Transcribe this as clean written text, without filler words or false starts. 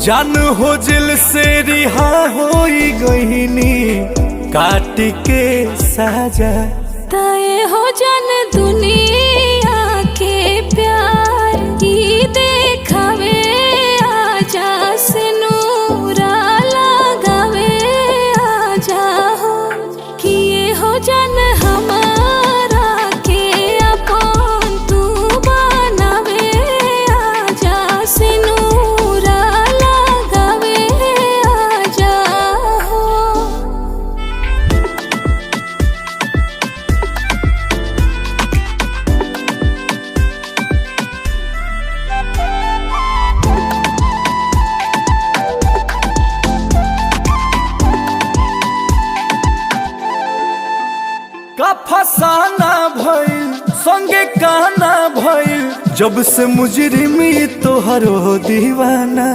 जान हो दिल से रिहा होई गईनी काट के साजा। तय हो जन दुनिया के प्यार की देखावे आजा से नूरा लगावे आजा हो किए हो जन हमारा के अपन तू बनावे आजा से नूरा लगावे आजा हो। का फसाना भइल संगे काना भइल जब से मुजरिमी तोहरो दीवाना।